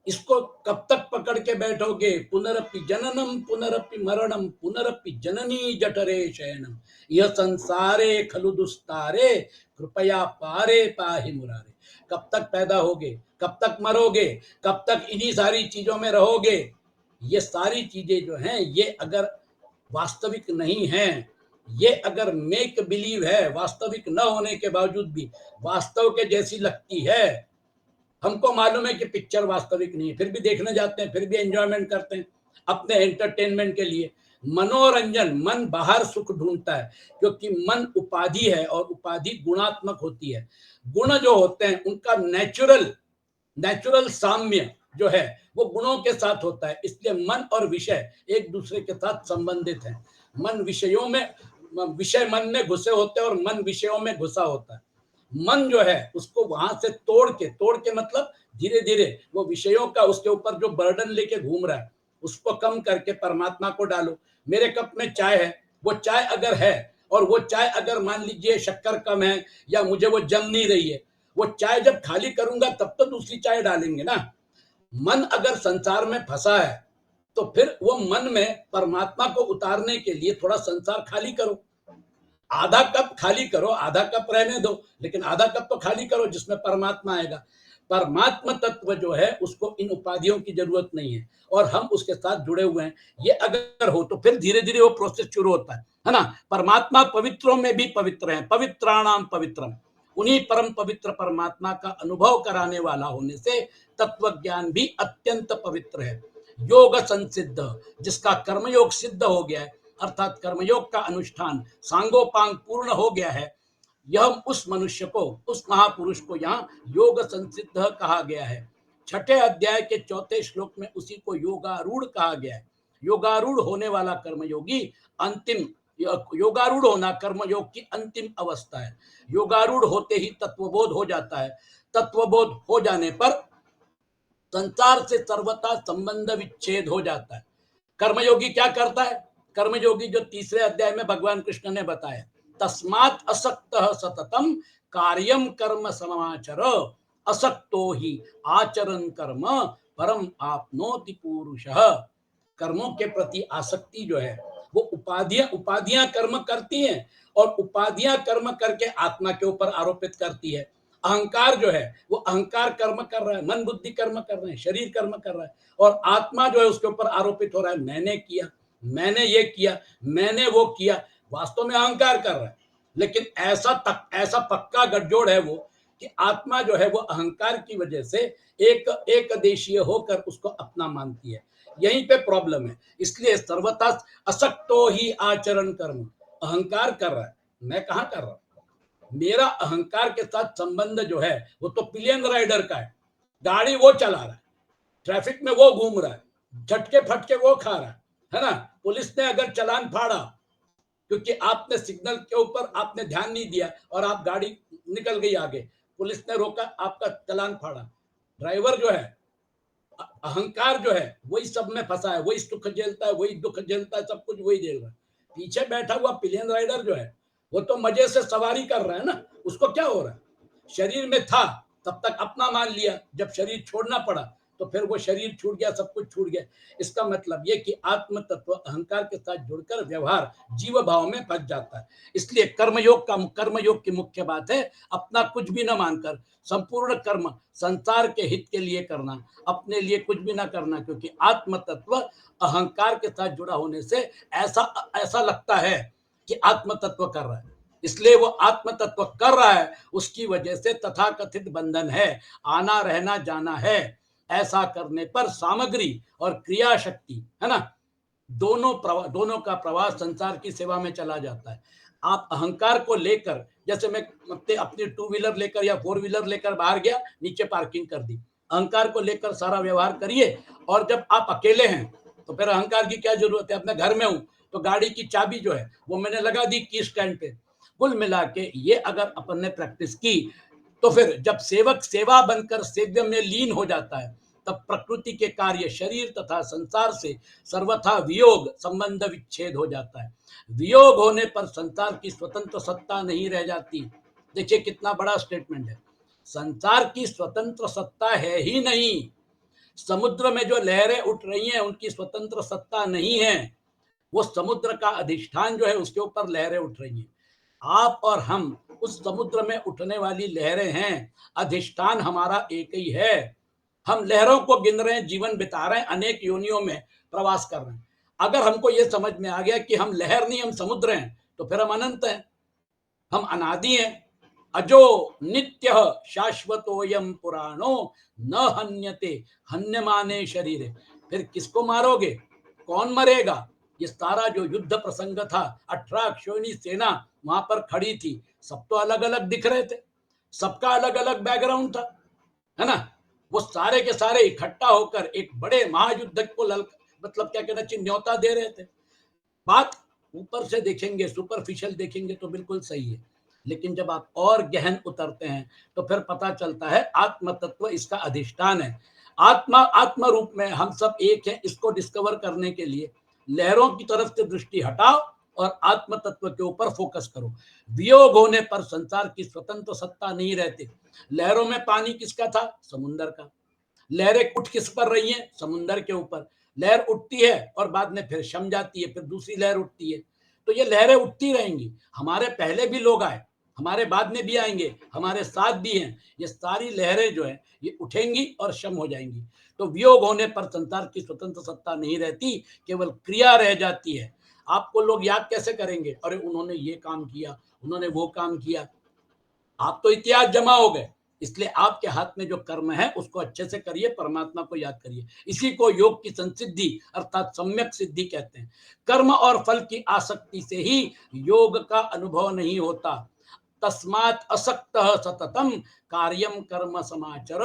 इसको कब तक पकड़ के बैठोगे? पुनरपि जननम पुनरपि मरणम पुनरपि जननी जठरे शयनम, यह संसारे खलु दुस्तारे, कृपया पारे पाहि मुरारे। कब तक पैदा होगे, कब तक मरोगे, कब तक इन्हीं सारी चीजों में रहोगे? ये सारी चीजें जो हैं, ये अगर वास्तविक नहीं है, ये अगर मेक बिलीव है, वास्तविक न होने के बावजूद भी वास्तव के जैसी लगती है। हमको मालूम है कि पिक्चर वास्तविक नहीं है, फिर भी देखने जाते हैं, फिर भी एंजॉयमेंट करते हैं अपने एंटरटेनमेंट के लिए। मनोरंजन, मन बाहर सुख ढूंढता है, क्योंकि मन उपाधि है और उपाधि गुणात्मक होती है। गुण जो होते हैं उनका नेचुरल साम्य जो है वो गुणों के साथ होता है। इसलिए मन और विषय एक दूसरे के साथ संबंधित हैं। विषय मन में घुसे होते हैं और मन विषयों में घुसा होता है। मन जो है उसको वहां से तोड़ के मतलब धीरे धीरे वो विषयों का उसके ऊपर जो बर्डन लेके घूम रहा है उसको कम करके परमात्मा को डालो। मेरे कप में चाय है, वो चाय अगर है और वो चाय अगर मान लीजिए शक्कर कम है या मुझे वो जम नहीं रही है, वो चाय जब खाली करूंगा तब तो दूसरी चाय डालेंगे ना। मन अगर संसार में फंसा है तो फिर वो मन में परमात्मा को उतारने के लिए थोड़ा संसार खाली करो। आधा कप खाली करो, आधा कप रहने दो, लेकिन आधा कप तो खाली करो जिसमें परमात्मा आएगा। परमात्मा तत्व जो है उसको इन उपाधियों की जरूरत नहीं है, और हम उसके साथ जुड़े हुए हैं। ये अगर हो तो फिर धीरे धीरे वो प्रोसेस शुरू होता है ना। परमात्मा पवित्रों में भी पवित्र है, पवित्राणाम पवित्रम। उन्हीं परम पवित्र परमात्मा का अनुभव कराने वाला होने से तत्व ज्ञान भी अत्यंत पवित्र है। योग संसिद्ध, जिसका कर्मयोग सिद्ध हो गया है, अर्थात कर्मयोग का अनुष्ठान सांगोपांग पूर्ण हो गया है, यह उस मनुष्य को, उस महापुरुष को यहाँ योग संसिद्ध कहा गया है। छठे अध्याय के चौथे श्लोक में उसी को योगारूढ़ कहा गया है। योगारूढ़ होने वाला कर्मयोगी अंतिम, योगारूढ़ होना कर्मयोग की अंतिम अवस्था है। योगारूढ़ होते ही तत्वबोध हो जाता है। तत्वबोध हो जाने पर संसार से सर्वथा संबंध विच्छेद हो जाता है। कर्मयोगी क्या करता है? कर्मयोगी जो तीसरे अध्याय में भगवान कृष्ण ने बताया, तस्मात् असक्तः सततम कार्यम कर्म समाचर असक्तो ही आचरण कर्म परम आपनोति पुरुषः। कर्मों के प्रति आसक्ति जो है वो उपाधियां उपाधियां कर्म करती हैं और उपाधियां कर्म करके आत्मा के ऊपर आरोपित करती है। अहंकार जो है वो अहंकार कर्म कर रहा है, मन बुद्धि कर्म कर रहे हैं, शरीर कर्म कर रहा है और आत्मा जो है उसके ऊपर आरोपित हो रहा है, मैंने किया, मैंने ये किया, मैंने वो किया। वास्तव में अहंकार कर रहा है, लेकिन ऐसा पक्का गठजोड़ है वो कि आत्मा जो है वो अहंकार की वजह से एक देशीय होकर उसको अपना मानती है। यहीं पे प्रॉब्लम है। इसलिए सर्वथा असक्तो ही आचरण कर्म, अहंकार कर रहा है, मैं कहां कर रहा हूं। मेरा अहंकार के साथ संबंध जो है वो तो पिलियन राइडर का है, गाड़ी वो चला रहा है, ट्रैफिक में वो घूम रहा है, झटके फटके वो खा रहा है ना। पुलिस ने अगर चालान फाड़ा क्योंकि आपने सिग्नल के ऊपर आपने ध्यान नहीं दिया और आप गाड़ी निकल गई आगे, पुलिस ने रोका, आपका चालान फाड़ा। ड्राइवर जो है अहंकार जो है वही सब में फंसा है, वही सुख झेलता है, वही दुख झेलता है, सब कुछ वही झेल रहा है। पीछे बैठा हुआ पिलियन राइडर जो है वो तो मजे से सवारी कर रहा है ना, उसको क्या हो रहा है। शरीर में था तब तक अपना मान लिया, जब शरीर छोड़ना पड़ा तो फिर वो शरीर छूट गया, सब कुछ छूट गया। इसका मतलब ये कि आत्म तत्व अहंकार के साथ जुड़कर व्यवहार जीव भाव में फंस जाता है। इसलिए कर्मयोग की मुख्य बात है अपना कुछ भी न मानकर संपूर्ण कर्म संसार के हित के लिए करना, अपने लिए कुछ भी ना करना, क्योंकि आत्म तत्व अहंकार के साथ जुड़ा होने से ऐसा ऐसा लगता है कि आत्म तत्व कर रहा है। इसलिए वो आत्म तत्व कर रहा है, उसकी वजह से तथाकथित बंधन है, आना रहना जाना है। ऐसा करने पर सामग्री और क्रिया शक्ति है ना, दोनों का प्रवाह संसार की सेवा में चला जाता है। आप अहंकार को लेकर, जैसे मैं अपनी टू व्हीलर लेकर या फोर व्हीलर लेकर बाहर गया, नीचे पार्किंग कर दी, अहंकार को लेकर सारा व्यवहार करिए। और जब आप अकेले हैं तो फिर अहंकार की क्या जरूरत है। अपने घर में हूं तो गाड़ी की चाबी जो है वो मैंने लगा दी की स्टैंड पे। कुल मिला के ये अगर अपन ने प्रैक्टिस की तो फिर जब सेवक सेवा बनकर सेव्य में लीन हो जाता है तब प्रकृति के कार्य शरीर तथा संसार से सर्वथा वियोग संबंध विच्छेद हो जाता है। वियोग होने पर संसार की स्वतंत्र सत्ता नहीं रह जाती। देखिए कितना बड़ा स्टेटमेंट है, संसार की स्वतंत्र सत्ता है ही नहीं। समुद्र में जो लहरें उठ रही हैं उनकी स्वतंत्र सत्ता नहीं है, वो समुद्र का अधिष्ठान जो है उसके ऊपर लहरें उठ रही हैं। आप और हम उस समुद्र में उठने वाली लहरें हैं, अधिष्ठान हमारा एक ही है। हम लहरों को गिन रहे हैं, जीवन बिता रहे हैं, अनेक योनियों में प्रवास कर रहे हैं। अगर हमको ये समझ में आ गया कि हम लहर नहीं हम समुद्र हैं तो फिर हम अनंत हैं, हम अनादि हैं। अजो नित्य शाश्वतोयम पुराणो न हन्यते हन्यमाने शरीरे। फिर किसको मारोगे, कौन मरेगा। ये सारा जो युद्ध प्रसंग था, 18 अक्षोहिणी सेना वहां पर खड़ी थी, सब तो अलग अलग दिख रहे थे, सबका अलग अलग बैकग्राउंड था, है ना। वो सारे के सारे इकट्ठा होकर एक बड़े महायुद्ध को मतलब क्या कहना चाहिए न्योता दे रहे थे। बात ऊपर से देखेंगे, सुपरफिशियल देखेंगे तो बिल्कुल सही है, लेकिन जब आप और गहन उतरते हैं तो फिर पता चलता है आत्म तत्व इसका अधिष्ठान है। आत्म रूप में हम सब एक हैं। इसको डिस्कवर करने के लिए लहरों की तरफ से दृष्टि हटाओ और आत्म तत्व के ऊपर फोकस करो। वियोग होने पर संसार की स्वतंत्र सत्ता नहीं रहती। लहरों में पानी किसका था, समुंदर का। लहरें उठ किस पर रही हैं, समुंदर के ऊपर। लहर उठती है और बाद में फिर शम जाती है, फिर दूसरी लहर उठती है। तो ये लहरें उठती रहेंगी। हमारे पहले भी लोग आए, हमारे बाद में भी आएंगे, हमारे साथ भी हैं। ये सारी लहरें जो है ये उठेंगी और शम हो जाएंगी। तो वियोग होने पर संसार की स्वतंत्र सत्ता नहीं रहती, केवल क्रिया रह जाती है। आपको लोग याद कैसे करेंगे, अरे उन्होंने ये काम किया, उन्होंने वो काम किया। आप तो इतिहास जमा हो गए। इसलिए आपके हाथ में जो कर्म है उसको अच्छे से करिए, परमात्मा को याद करिए। इसी को योग की संसिद्धि अर्थात सम्यक सिद्धि कहते हैं। कर्म और फल की आसक्ति से ही योग का अनुभव नहीं होता। तस्मात् असक्त सततम कार्यम कर्म समाचर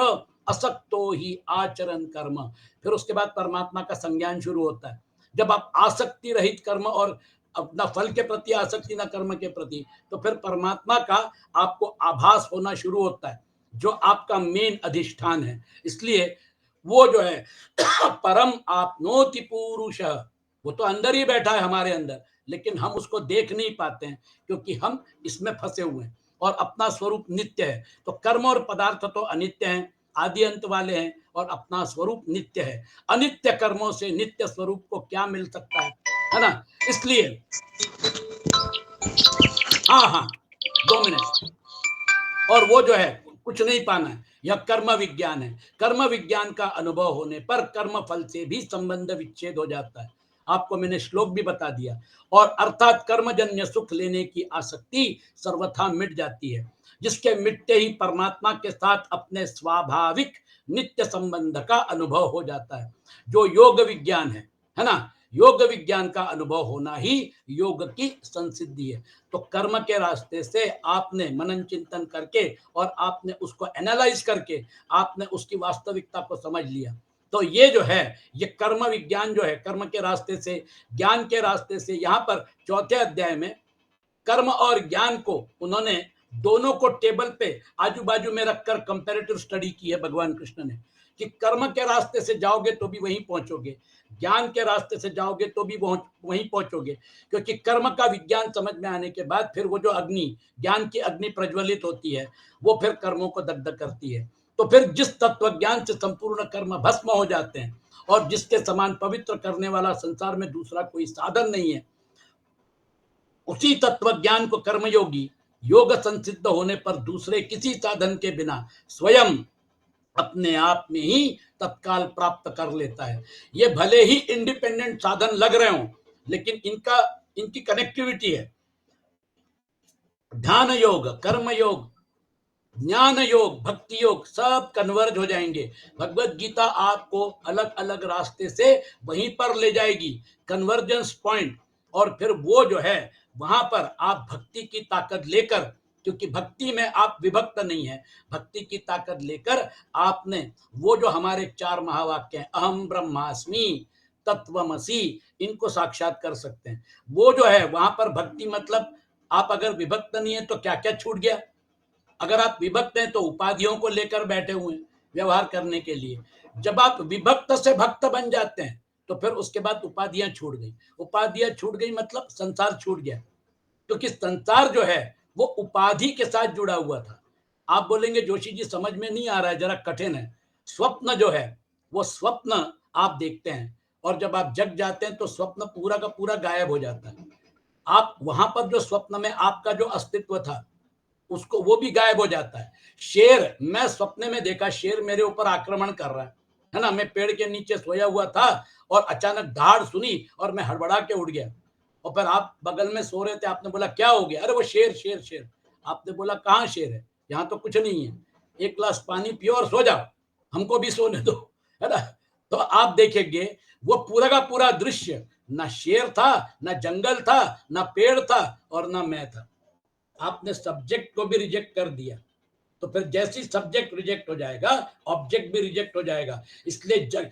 असक्तो ही आचरण कर्म। फिर उसके बाद परमात्मा का संज्ञान शुरू होता है। जब आप आसक्ति रहित कर्म और अपना फल के प्रति आसक्ति ना कर्म के प्रति, तो फिर परमात्मा का आपको आभास होना शुरू होता है जो आपका मेन अधिष्ठान है। इसलिए वो जो है परम आपनोति पुरुष, वो तो अंदर ही बैठा है हमारे अंदर, लेकिन हम उसको देख नहीं पाते हैं क्योंकि हम इसमें फंसे हुए हैं। और अपना स्वरूप नित्य है। तो कर्म और पदार्थ तो अनित्य हैं, आदि अंत वाले हैं, और अपना स्वरूप नित्य है। अनित्य कर्मों से नित्य स्वरूप को क्या मिल सकता है ना? इसलिए हाँ हाँ, 2 मिनट। और वो जो है कुछ नहीं पाना है, यह कर्म विज्ञान है। कर्म विज्ञान का अनुभव होने पर कर्म फल से भी संबंध विच्छेद हो जाता है। आपको मैंने श्लोक भी बता दिया। और अर्थात कर्मजन्य सुख लेने की आसक्ति सर्वथा मिट जाती है, जिसके मिटते ही परमात्मा के साथ अपने स्वाभाविक नित्य संबंध का अनुभव हो जाता है, जो योग विज्ञान है ना? योग विज्ञान का अनुभव होना ही योग की संसिद्धि है। तो कर्म के रास्ते से आपने मनन चिंतन करके और आपने उसको एनालाइज करके आपने उसकी वास्तविकता को समझ लिया। तो ये जो है, ये कर्म विज्ञान जो है, कर्म के रास्ते से, ज्ञान के रास्ते से, यहाँ पर चौथे अध्याय में कर्म और ज्ञान को उन्होंने दोनों को टेबल पे आजू बाजू में रखकर कंपैरेटिव स्टडी की है भगवान कृष्ण ने, कि कर्म के रास्ते से जाओगे तो भी वहीं पहुंचोगे, ज्ञान के रास्ते से जाओगे तो भी वहीं पहुंचोगे। क्योंकि कर्म का विज्ञान समझ में आने के बाद फिर वो जो अग्नि, ज्ञान की अग्नि प्रज्वलित होती है, वो फिर कर्मों को दग्ध करती है। तो फिर जिस तत्व ज्ञान से संपूर्ण कर्म भस्म हो जाते हैं और जिसके समान पवित्र करने वाला संसार में दूसरा कोई साधन नहीं है, उसी तत्व ज्ञान को कर्मयोगी योग संसिद्ध होने पर दूसरे किसी साधन के बिना स्वयं अपने आप में ही तत्काल प्राप्त कर लेता है। ये भले ही इंडिपेंडेंट साधन लग रहे हों, लेकिन इनकी कनेक्टिविटी है। ध्यान योग, कर्म योग, ज्ञान योग, भक्ति योग सब कन्वर्ज हो जाएंगे। भगवत गीता आपको अलग अलग रास्ते से वहीं पर ले जाएगी, कन्वर्जेंस पॉइंट। और फिर वो जो है, वहां पर आप भक्ति की ताकत लेकर, क्योंकि भक्ति में आप विभक्त नहीं है, भक्ति की ताकत लेकर आपने वो जो हमारे 4 महावाक्य हैं, अहम ब्रह्मास्मि, तत्वमसि, इनको साक्षात कर सकते हैं। वो जो है वहां पर भक्ति मतलब, आप अगर विभक्त नहीं है तो क्या क्या छूट गया? अगर आप विभक्त हैं तो उपाधियों को लेकर बैठे हुए हैं व्यवहार करने के लिए। जब आप विभक्त से भक्त बन जाते हैं तो फिर उसके बाद उपाधियां छूट गई। उपाधियां छूट गई मतलब संसार छूट गया, क्योंकि संसार जो है वो उपाधि के साथ जुड़ा हुआ था। आप बोलेंगे जोशी जी समझ में नहीं आ रहा है, जरा कठिन है। स्वप्न जो है वो स्वप्न आप देखते हैं, और जब आप जग जाते हैं तो स्वप्न पूरा का पूरा गायब हो जाता है। आप वहां पर जो स्वप्न में आपका जो अस्तित्व था उसको, वो भी गायब हो जाता है। शेर, मैं सपने में देखा शेर मेरे ऊपर आक्रमण कर रहा है ना? मैं पेड़ के नीचे सोया हुआ था और अचानक दहाड़ सुनी और मैं हड़बड़ा के उठ गया। और फिर आप बगल में सो रहे थे, आपने बोला क्या हो गया? अरे वो शेर शेर शेर। आपने बोला कहाँ शेर है? यहाँ तो कुछ नहीं है, एक गिलास पानी पियो और सो जाओ, हमको भी सोने दो, है ना? तो आप देखेंगे वो पूरा का पूरा दृश्य, ना शेर था, ना जंगल था, ना पेड़ था, और ना मैं था। आपने सब्जेक्ट को भी रिजेक्ट कर दिया, तो फिर जैसी सब्जेक्ट रिजेक्ट हो जाएगा, ऑब्जेक्ट भी रिजेक्ट हो जाएगा। इसलिए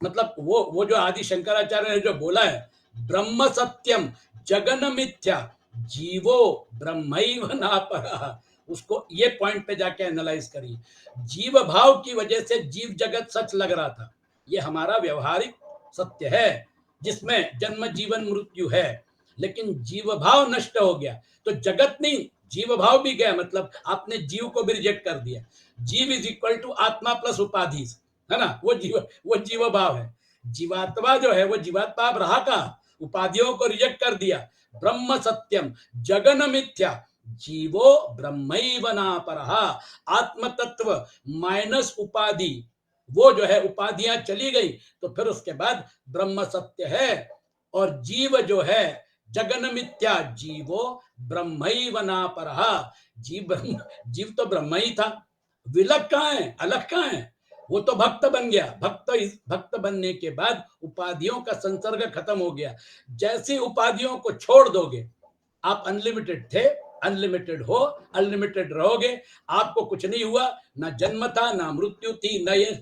मतलब वो जो आदि शंकराचार्य ने जो बोला है, ब्रह्म सत्यम जगन मिथ्या जीवो ब्रह्मैव नापरः, उसको ये पॉइंट पे जाके एनालाइज करिए। जीव भाव की वजह से जीव जगत सच लग रहा था, ये हमारा व्यवहारिक सत्य है, जिसमें जन्म जीवन मृत्यु है। लेकिन जीव भाव नष्ट हो गया तो जगत नहीं, जीव भाव भी गया। मतलब आपने जीव को भी रिजेक्ट कर दिया। जीव इज इक्वल टू आत्मा प्लस उपाधि, है ना? वो जीव भाव है। जीवात्मा जो है वो जीवात्मा अब रहा कहाँ? उपाधियों को रिजेक्ट कर दिया। ब्रह्म सत्यम जगन मिथ्या जीवो ब्रह्मैव नापरः, आत्म तत्व माइनस उपाधि, वो जो है उपाधियां चली गई तो फिर उसके बाद ब्रह्म सत्य है। और जीव जो है जगन मिथ्या जीवो ब्रह्मैव नापरः, जीव तो ब्रह्म ही था, विलग कहाँ है, अलग कहाँ है? वो तो भक्त बन गया। भक्त बनने के बाद उपाधियों का संसर्ग खत्म हो गया। जैसी उपाधियों को छोड़ दोगे, आप अनलिमिटेड थे, अनलिमिटेड हो, अनलिमिटेड रहोगे। आपको कुछ नहीं हुआ, ना जन्म था, ना मृत्यु थी, ना ये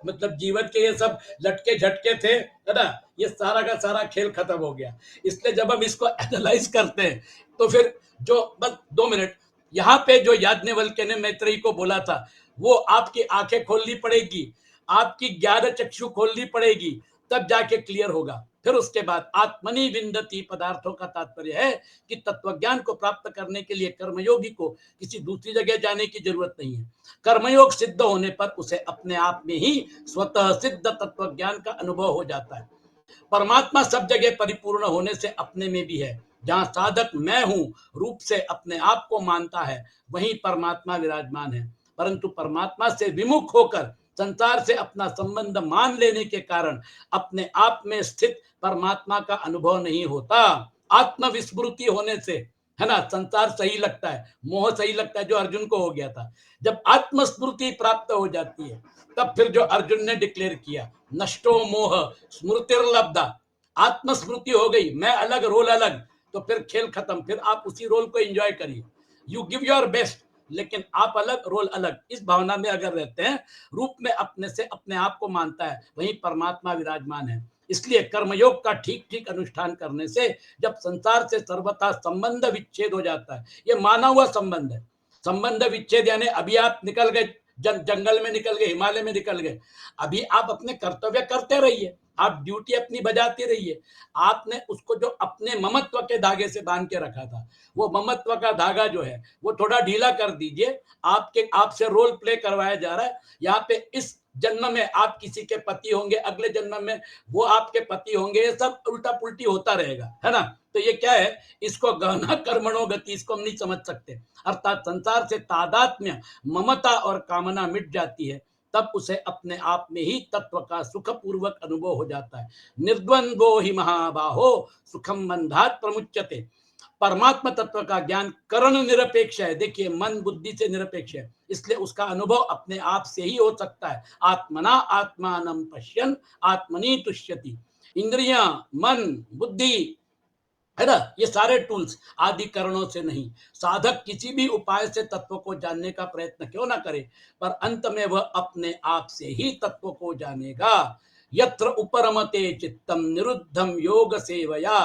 मतलब जीवन के ये सब लटके झटके थे, है ना? ये सारा का सारा खेल खत्म हो गया। इसलिए जब हम इसको एनालाइज करते हैं तो फिर जो, बस 2 मिनट, यहाँ पे जो याज्ञवल्क्य ने मैत्रेयी को बोला था, वो आपकी आंखें खोलनी पड़ेगी, आपकी ज्ञान चक्षु खोलनी पड़ेगी, तब जाके क्लियर होगा। फिर उसके बाद आत्मनि विंदति पदार्थों का तात्पर्य है कि तत्वज्ञान को प्राप्त करने के लिए कर्मयोगी को किसी दूसरी जगह जाने की जरूरत नहीं है। कर्मयोग सिद्ध होने पर उसे अपने आप में ही स्वतः सिद्ध तत्वज्ञान का अनुभव हो जाता है। परमात्मा सब जगह परिपूर्ण होने से अपने में भी है। जहां साधक मैं हूं रूप से अपने आप को मानता है, वहीं परमात्मा विराजमान है। परंतु परमात्मा से विमुख होकर संसार से अपना संबंध मान लेने के कारण अपने आप में स्थित परमात्मा का अनुभव नहीं होता। आत्मविस्मृति होने से, है ना, संसार सही लगता है, मोह सही लगता है, जो अर्जुन को हो गया था। जब आत्मस्मृति प्राप्त हो जाती है, तब फिर जो अर्जुन ने डिक्लेयर किया, नष्टो मोह स्मृतिर्लब्धा, आत्मस्मृति हो गई, मैं अलग रोल अलग, तो फिर खेल खत्म, फिर आप उसी रोल को एंजॉय करिए। यू गिव योर बेस्ट, लेकिन आप अलग रोल अलग, इस भावना में अगर रहते हैं, रूप में अपने से अपने आप को मानता है, वहीं परमात्मा विराजमान है। इसलिए कर्मयोग का ठीक ठीक अनुष्ठान करने से जब संसार से सर्वथा संबंध विच्छेद हो जाता है, ये माना हुआ संबंध है। संबंध विच्छेद यानी अभी आप निकल गए, जंगल में निकल गए, हिमालय में निकल गए, अभी आप अपने कर्तव्य करते रहिए, आप ड्यूटी अपनी बजाते रहिए। आपने उसको जो अपने ममत्व के धागे से बांध के रखा था, वो ममत्व का धागा जो है वो थोड़ा ढीला कर दीजिए। आपसे रोल प्ले करवाया जा रहा है। यहाँ पे इस जन्म में आप किसी के पति होंगे, अगले जन्म में वो आपके पति होंगे, ये सब उल्टा पुल्टी होता रहेगा, है ना। तो ये क्या है, इसको गहना कर्मणो गति, इसको हम नहीं समझ सकते। अर्थात संसार से तादात्म्य, ममता और कामना मिट जाती है, तब उसे अपने आप में ही तत्व का सुखपूर्वक अनुभव हो जाता है। निर्द्वंद्वो ही महाबाहो सुखम बंधात प्रमुच्यते। परमात्मा तत्व का ज्ञान करण निरपेक्ष है। देखिए, मन बुद्धि से निरपेक्ष है, इसलिए उसका अनुभव अपने आप से ही हो सकता है। आत्मना आत्मानं पश्यन् आत्मनि तुष्यति। इंद्रियां, मन, बुद्धि, है ना, ये सारे टूल्स आदि कारणों से नहीं। साधक किसी भी उपाय से तत्व को जानने का प्रयत्न क्यों ना करे, पर अंत में वह अपने आप से ही तत्व को जानेगा। यत्र उपरमते चित्तम निरुद्धम योग सेवया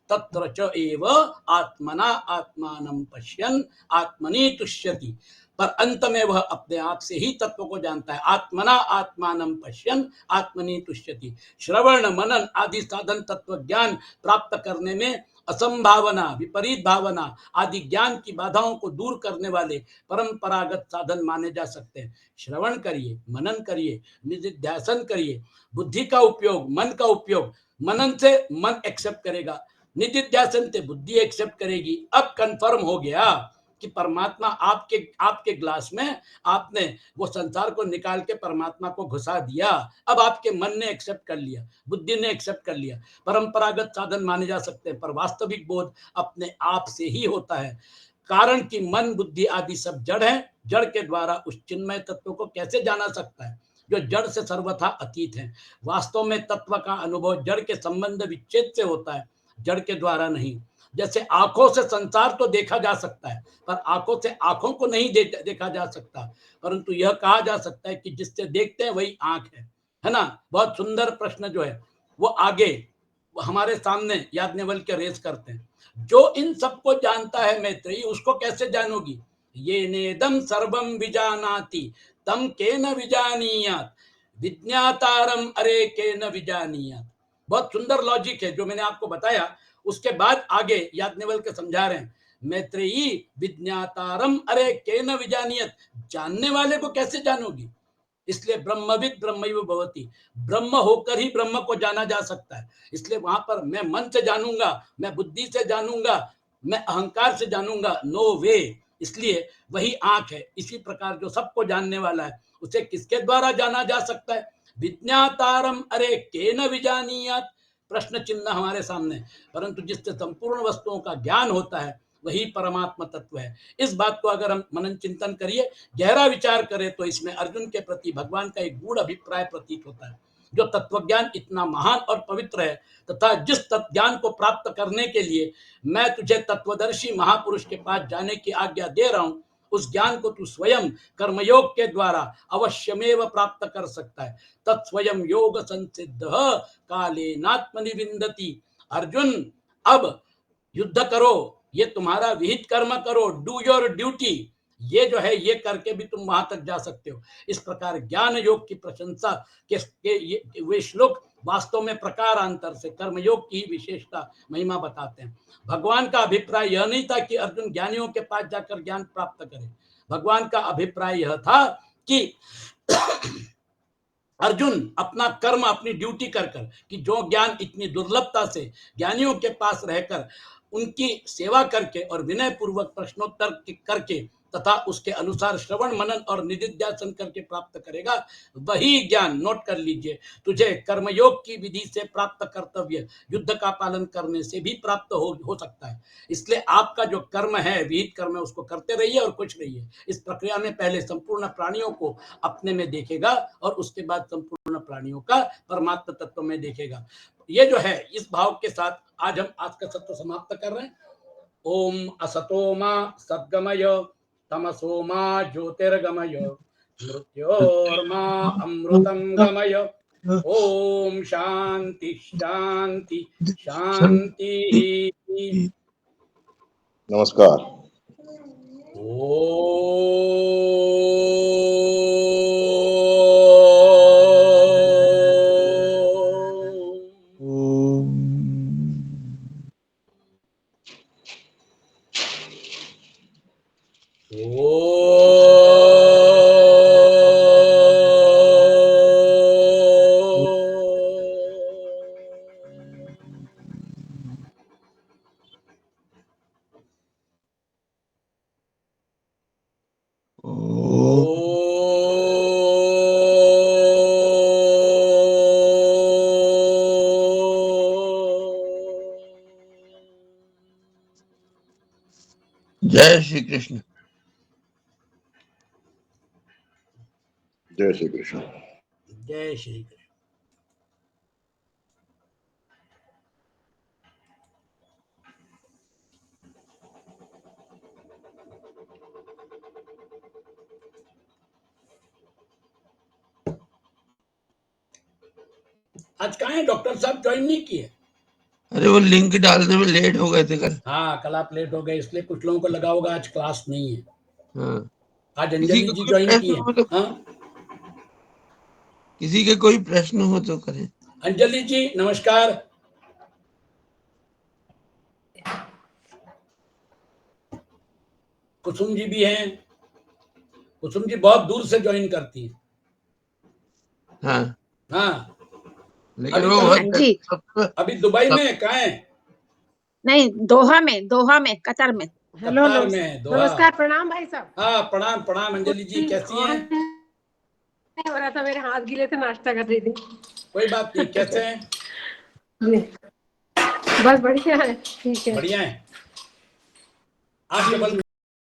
तत्र च एव आत्मना आत्मानं पश्यन् आत्मनि तुष्यति। पर अंत में वह अपने आप से ही तत्व को जानता है। आत्मना आत्मानं पश्यन् आत्मनि तुष्यति। श्रवण मनन आदि साधन तत्व ज्ञान प्राप्त करने में असंभावना, विपरीत भावना आदि ज्ञान की बाधाओं को दूर करने वाले परंपरागत साधन माने जा सकते हैं। श्रवण करिए, मनन करिए, निधिध्यासन करिए, बुद्धि का उपयोग, मन का उपयोग। मनन से मन एक्सेप्ट करेगा, निधिध्यासन से बुद्धि एक्सेप्ट करेगी। अब कंफर्म हो गया कि परमात्मा आपके आपके ग्लास में, आपने वो संसार को निकाल के परमात्मा को घुसा दिया। अब आपके मन ने एक्सेप्ट कर लिया, बुद्धि ने एक्सेप्ट कर लिया। परंपरागत साधन माने जा सकते हैं, पर वास्तविक बोध अपने आप से ही होता है। कारण कि मन बुद्धि आदि सब जड़ है। जड़ के द्वारा उस चिन्मय तत्व को कैसे जाना सकता है जो जड़ से सर्वथा अतीत है। वास्तव में तत्व का अनुभव जड़ के संबंध विच्छेद से होता है, जड़ के द्वारा नहीं। जैसे आंखों से संसार तो देखा जा सकता है, पर आंखों से आंखों को नहीं देखा जा सकता। परंतु यह कहा जा सकता है कि जिससे देखते हैं वही आंख है ना। बहुत सुंदर प्रश्न जो है वो आगे हमारे सामने याज्ञवल्क्य रेस करते हैं। जो इन सबको जानता है मैत्रेयी, उसको कैसे जानोगी। ये नेदम सर्वम विजानाति तम के न विजानीयात विज्ञातारम अरे के न विजानीयात। बहुत सुंदर लॉजिक है जो मैंने आपको बताया। उसके बाद आगे याज्ञवल्क्य समझा रहे हैं, मैत्रेयी विज्ञातारम अरे के न विजानीयत, जानने वाले को कैसे जानोगी। इसलिए ब्रह्मविद ब्रह्मैव भवति, ब्रह्म होकर ही ब्रह्म को जाना जा सकता है। इसलिए वहां पर मैं मन से जानूंगा, मैं बुद्धि से जानूंगा, मैं अहंकार से जानूंगा, नो वे। इसलिए वही आंख है। इसी प्रकार जो सबको जानने वाला है, उसे किसके द्वारा जाना जा सकता है। विज्ञातारम अरे केन विजानीयात, प्रश्न चिन्ह हमारे सामने। परंतु जिससे संपूर्ण वस्तुओं का ज्ञान होता है वही परमात्मा तत्व है। इस बात को अगर हम मनन चिंतन करिए, गहरा विचार करें, तो इसमें अर्जुन के प्रति भगवान का एक गूढ़ अभिप्राय प्रतीत होता है। जो तत्वज्ञान इतना महान और पवित्र है, तथा जिस तत्वज्ञान को प्राप्त करने के लिए मैं तुझे तत्वदर्शी महापुरुष के पास जाने की आज्ञा दे रहा हूं, उस ज्ञान को तू स्वयं कर्मयोग के द्वारा अवश्यमेव प्राप्त कर सकता है। तत्स्वयं योग संसिद्ध कालेनात्मनि विन्दति। अर्जुन, अब युद्ध करो, ये तुम्हारा विहित कर्म करो, डू योर ड्यूटी। ये जो है ये करके भी तुम वहां तक जा सकते हो। इस प्रकार ज्ञान योग की प्रशंसा के वे श्लोक वास्तव में प्रकारांतर से कर्मयोग की विशेषता महिमा बताते हैं। भगवान का अभिप्राय यह नहीं था कि अर्जुन ज्ञानियों के पास जाकर ज्ञान प्राप्त करे। भगवान का अभिप्राय यह था कि अर्जुन अपना कर्म, अपनी ड्यूटी कर कर, कि जो ज्ञान इतनी दुर्लभता से ज्ञानियों के पास रहकर उनकी सेवा करके और विनय पूर्वक प्रश्नोत्तर करके तथा उसके अनुसार श्रवण मनन और निधिध्यासन करके प्राप्त करेगा, वही ज्ञान, नोट कर लीजिए, तुझे कर्मयोग की विधि से प्राप्त कर्तव्य युद्ध का पालन करने से भी प्राप्त हो सकता है। इसलिए आपका जो कर्म है, विहित कर्म है, उसको करते रहिए और कुछ रहिए। इस प्रक्रिया में पहले संपूर्ण प्राणियों को अपने में देखेगा और उसके बाद संपूर्ण प्राणियों का परमात्मा तत्व में देखेगा। ये जो है, इस भाव के साथ आज हम आज का सत्र समाप्त कर रहे हैं। ओम असतो मा सद्गमय तमसो मा ज्योतिर्गमय मृत्योर्मा अमृतं गमय। ओम शांति शांति शांति। नमस्कार। जय श्री कृष्ण। जय श्री कृष्ण। जय श्री कृष्ण। आज कहाँ है डॉक्टर साहब, ज्वाइन नहीं किए? अरे वो लिंक डालने में लेट हो गए थे कल। हाँ, कल आप लेट हो गए, इसलिए कुछ लोगों को लगा होगा आज क्लास नहीं है। हाँ। आज अंजलि जी ज्वाइन की है। हाँ, किसी के कोई प्रश्न हो तो करें। अंजलि जी नमस्कार। कुसुम जी भी हैं। कुसुम जी बहुत दूर से ज्वाइन करती हैं। हाँ हाँ, लेकिन अभी वो कहाँ? जी। अभी दुबई में कहाँ है? नहीं, दोहा में, कतर में। हेलो, कतार में, दोहा। नमस्कार, प्रणाम भाई साहब। हाँ, प्रणाम प्रणाम। अंजलि जी कैसी हैं? हो रहा था, मेरे हाथ गीले थे, नाश्ता कर रही थी। कोई बात नहीं, कैसे हैं? बस बढ़िया है, ठीक है, बढ़िया है। आज केवल